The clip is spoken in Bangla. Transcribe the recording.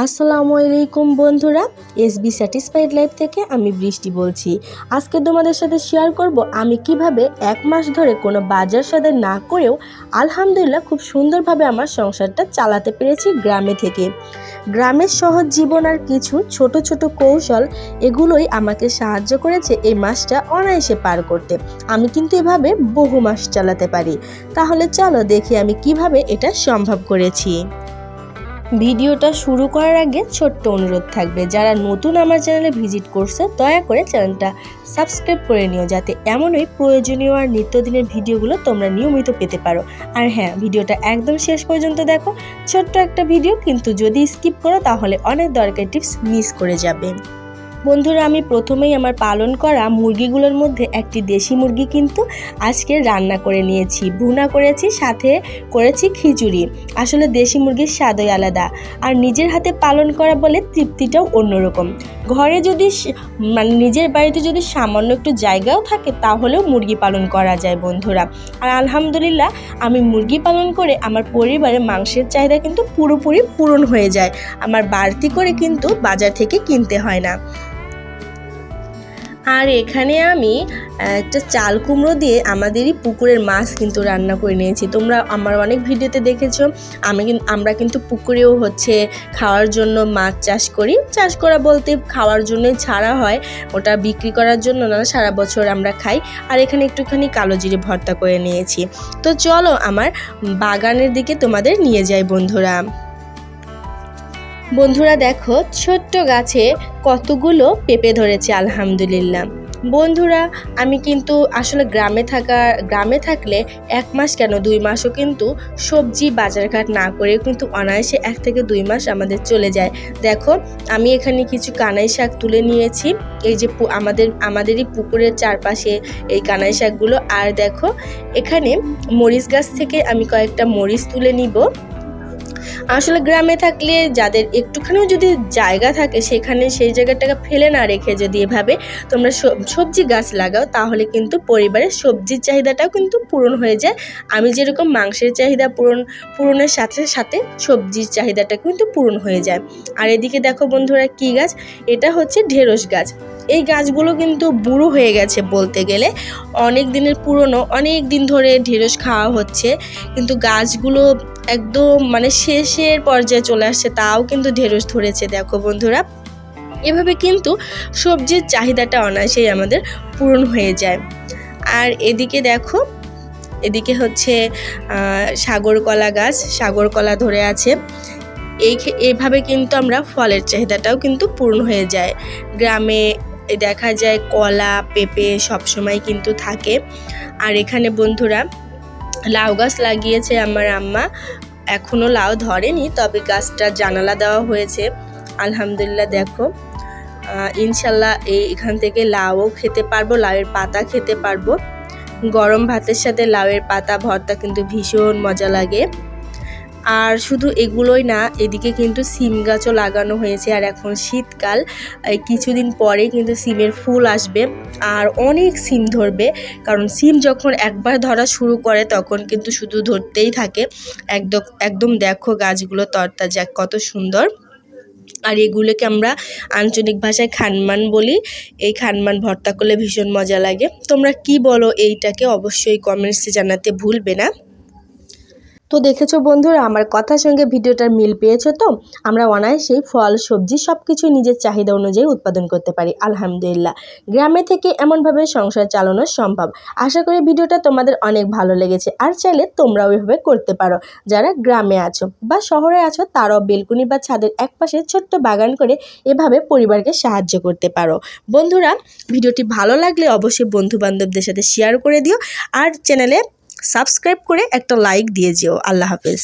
আসসালামু আলাইকুম বন্ধুরা, এসবি স্যাটিসফাইড লাইফ থেকে আমি বৃষ্টি বলছি। আজকে তোমাদের সাথে শেয়ার করব আমি কিভাবে এক মাস ধরে কোনো বাজার সদাই না করেও আলহামদুলিল্লাহ খুব সুন্দরভাবে আমার সংসারটা চালাতে পেরেছি গ্রামে থেকে। গ্রামের সহজ জীবন আর কিছু ছোট ছোট কৌশল, এগুলোই আমাকে সাহায্য করেছে এই মাসটা অনায়াসে পার করতে। আমি কিন্তু এভাবে বহু মাস চালাতে পারি। তাহলে চলো দেখি আমি কিভাবে এটা সম্ভব করেছি। ভিডিওটা শুরু করার আগে ছোট্ট অনুরোধ থাকবে, যারা নতুন আমার চ্যানেলে ভিজিট করছে দয়া করে চ্যানেলটা সাবস্ক্রাইব করে নিও, যাতে এমনই প্রয়োজনীয় আর নিত্যদিনের ভিডিওগুলো তোমরা নিয়মিত পেতে পারো। আর হ্যাঁ, ভিডিওটা একদম শেষ পর্যন্ত দেখো। ছোট্ট একটা ভিডিও, কিন্তু যদি স্কিপ করো তাহলে অনেক দরকারি টিপস মিস করে যাবে। বন্ধুরা, আমি প্রথমেই আমার পালন করা মুরগিগুলোর মধ্যে একটি দেশি মুরগি কিন্তু আজকে রান্না করে নিয়েছি, ভুনা করেছি, সাথে করেছি খিচুড়ি। আসলে দেশি মুরগির স্বাদই আলাদা, আর নিজের হাতে পালন করা বলে তৃপ্তিটাও অন্যরকম। ঘরে যদি নিজের বাড়িতে যদি সামান্য একটু জায়গাও থাকে তাহলেও মুরগি পালন করা যায় বন্ধুরা। আর আলহামদুলিল্লাহ আমি মুরগি পালন করে আমার পরিবারের মাংসের চাহিদা কিন্তু পুরোপুরি পূরণ হয়ে যায়। আমার বাড়তি করে কিন্তু বাজার থেকে কিনতে হয় না। আর এখানে আমি একটা চাল কুমড়ো দিয়ে আমাদেরই পুকুরের মাছ কিন্তু রান্না করে নিয়েছি। তোমরা আমার অনেক ভিডিওতে দেখেছো আমরা কিন্তু পুকুরেও খাওয়ার জন্য মাছ চাষ করি। চাষ করা বলতে খাওয়ার জন্যই ছাড়া হয়, ওটা বিক্রি করার জন্য না, সারা বছর আমরা খাই। আর এখানে একটুখানি কালো জিরে ভর্তা করে নিয়েছি। তো চলো আমার বাগানের দিকে তোমাদের নিয়ে যাই বন্ধুরা দেখো, ছোট্ট গাছে কতগুলো পেঁপে ধরেছে আলহামদুলিল্লাহ। বন্ধুরা, আমি কিন্তু আসলে গ্রামে থাকলে এক মাস কেন 2 মাসও কিন্তু সবজি বাজারঘাট না করে কিন্তু অনায়াসে 1 থেকে 2 মাস আমাদের চলে যায়। দেখো, আমি এখানে কিছু কানাই শাক তুলে নিয়েছি। এই যে আমাদেরই পুকুরের চারপাশে এই কানাই শাকগুলো। আর দেখো, এখানে মরিচ গাছ থেকে আমি কয়েকটা মরিচ তুলে নিব। আসলে গ্রামে থাকলে যাদের একটুখানিও যদি জায়গা থাকে, সেখানে সেই জায়গাটাকে ফেলে না রেখে যদি এভাবে তোমরা সবজি গাছ লাগাও, তাহলে কিন্তু পরিবারের সবজির চাহিদাটাও কিন্তু পূরণ হয়ে যায়। আমি যেরকম মাংসের চাহিদা পূরণের সাথে সাথে সবজির চাহিদাটা কিন্তু পূরণ হয়ে যায়। আর এদিকে দেখো বন্ধুরা, কি গাছ, এটা হচ্ছে ঢেঁড়স গাছ। এই গাছগুলো কিন্তু বুড়ো হয়ে গেছে বলতে গেলে, অনেক দিনের পুরনো, অনেক দিন ধরে ঢেঁড়স খাওয়া হচ্ছে, কিন্তু গাছগুলো একদম শেষের পর্যায়ে চলে আসছে, তাও কিন্তু ঢেঁড়স ধরেছে। দেখো বন্ধুরা, এভাবে কিন্তু সবজির চাহিদাটা অনায়াসেই আমাদের পূরণ হয়ে যায়। আর এদিকে দেখো, এদিকে হচ্ছে সাগর কলা গাছ, সাগর কলা ধরে আছে। এইভাবে কিন্তু আমরা ফলের চাহিদাটাও কিন্তু পূরণ হয়ে যায়। গ্রামে দেখা যায় কলা পেঁপে সবসময় কিন্তু থাকে। আর এখানে বন্ধুরা লাউ গাছ লাগিয়েছে আমার আম্মা, এখনও লাউ ধরেনি, তবে গাছটা জানালা দেওয়া হয়েছে আলহামদুলিল্লাহ। দেখো, ইনশাল্লাহ এখান থেকে লাউও খেতে পারবো, লাউয়ের পাতা খেতে পারবো। গরম ভাতের সাথে লাউয়ের পাতা ভর্তা কিন্তু ভীষণ মজা লাগে। আর শুধু এগুলোই না, এদিকে কিন্তু সিম গাছও লাগানো হয়েছে। আর এখন শীতকাল, কিছুদিন পরে কিন্তু সিমের ফুল আসবে আর অনেক সিম ধরবে, কারণ সিম যখন একবার ধরা শুরু করে তখন কিন্তু শুধু ধরতেই থাকে। একদম দেখো গাছগুলো তরতাজা, কত সুন্দর। আর এগুলোকে আমরা আঞ্চলিক ভাষায় খানমান বলি। এই খানমান ভর্তা করলে ভীষণ মজা লাগে। তোমরা কি বলো এইটাকে অবশ্যই কমেন্টসে জানাতে ভুলবে না। তো দেখেছো বন্ধুরা, আমার কথার সঙ্গে ভিডিওটার মিল পেয়েছো তো? আমরা অনায়াসেই ফল সবজি সব কিছু নিজের চাহিদা অনুযায়ী উৎপাদন করতে পারি আলহামদুলিল্লাহ। গ্রামে থেকে এমনভাবে সংসার চালানো সম্ভব। আশা করি ভিডিওটা তোমাদের অনেক ভালো লেগেছে। আর চাইলে তোমরাও ওইভাবে করতে পারো। যারা গ্রামে আছো বা শহরে আছো, তারাও বেলকুনি বা ছাদের একপাশে ছোট্ট বাগান করে এভাবে পরিবারকে সাহায্য করতে পারো। বন্ধুরা, ভিডিওটি ভালো লাগলে অবশ্যই বন্ধু বান্ধবদের সাথে শেয়ার করে দিও, আর চ্যানেলে সাবস্ক্রাইব করে একটা লাইক দিয়ে যেও। আল্লাহ হাফেজ।